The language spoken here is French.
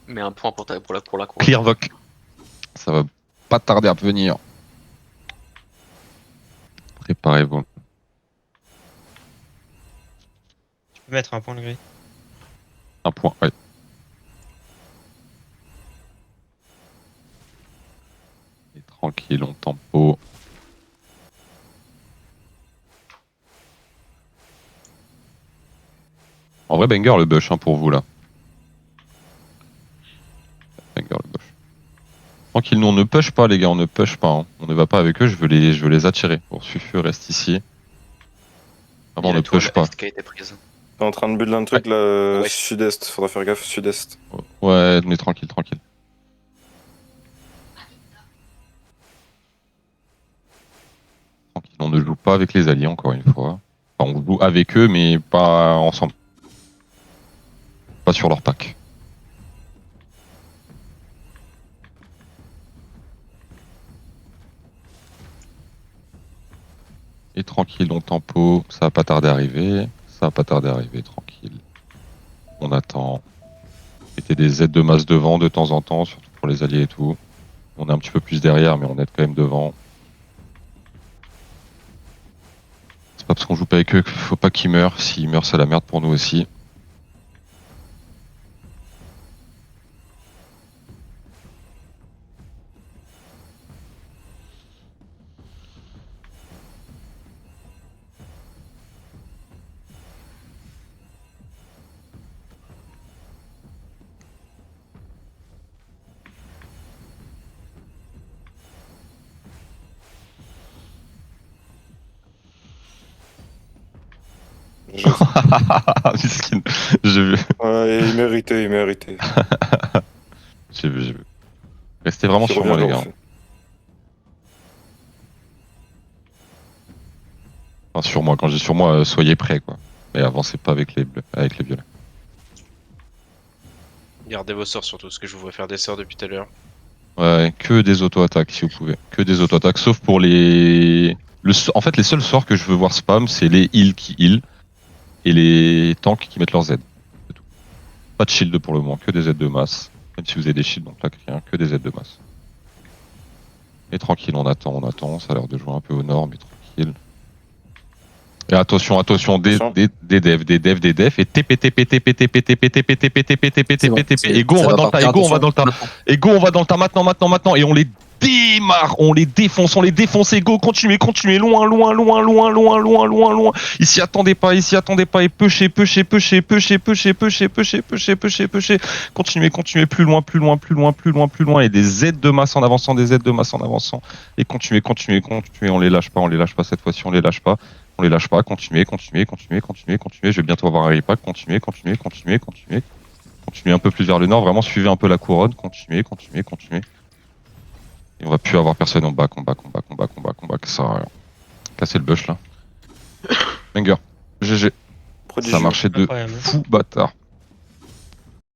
Mais un point pour la cour. Clearvoc. Ça va pas tarder à venir. Préparez-vous. Tu peux mettre un point de gris. Un point, ouais. Et tranquille, on tempo. En vrai, banger le bush hein, pour vous là. Banger le bush. Tranquille, nous on ne push pas les gars, on ne push pas. Hein. On ne va pas avec eux, je veux les attirer. Pour Sufu reste ici. Vraiment, on ne push pas. Qui a été prise. T'es en train de build un truc là, Ouais. sud-est, faudra faire gaffe, sud-est. Ouais, mais tranquille, tranquille. Tranquille, on ne joue pas avec les alliés encore une fois. Enfin, on joue avec eux, mais pas ensemble. Pas sur leur pack. Et tranquille, on tempo, ça va pas tarder à arriver. Ça va pas tarder à arriver, tranquille. On attend. Mettez des aides de masse devant de temps en temps, surtout pour les alliés et tout. On est un petit peu plus derrière, mais on est quand même devant. C'est pas parce qu'on joue pas avec eux qu'il faut pas qu'ils meurent. S'ils meurent, c'est la merde pour nous aussi. Miskin, j'ai vu. Ouais, il méritait, il méritait. J'ai vu, j'ai vu. Restez vraiment Qui sur revient moi, les le gars. refait. Enfin, sur moi, quand je dis sur moi, soyez prêts, quoi. Mais avancez pas avec les bleus, avec les violets. Gardez vos sorts surtout, parce que je vous vois faire des sorts depuis tout à l'heure. Ouais, que des auto-attaques si vous pouvez. Que des auto-attaques, sauf pour les... En fait, les seuls sorts que je veux voir spam, c'est les heals qui heal et les tanks qui mettent leurs Z. C'est tout. Pas de shield pour le moment, que des aides de masse. Même si vous avez des shields, donc là, rien, que des aides de masse. Et tranquille, on attend, ça a l'air de jouer un peu au nord, mais tranquille. Et attention, des devs, et TP, et go, on va dans le tas, et go, on va dans le tas, maintenant, et on les démarre, on les défonce, et go, continuez, loin, ils s'y attendaient pas, et pushez, continuez, plus loin, et des aides de masse en avançant, et continuez, on les lâche pas cette fois-ci, on les lâche pas, continuez, je vais bientôt avoir un repack, continuez, un peu plus vers le nord, vraiment suivez un peu la couronne, continuez. Et on va plus avoir personne en back, que ça a cassé le bush là. Banger, GG, ça a marché de fou bâtard.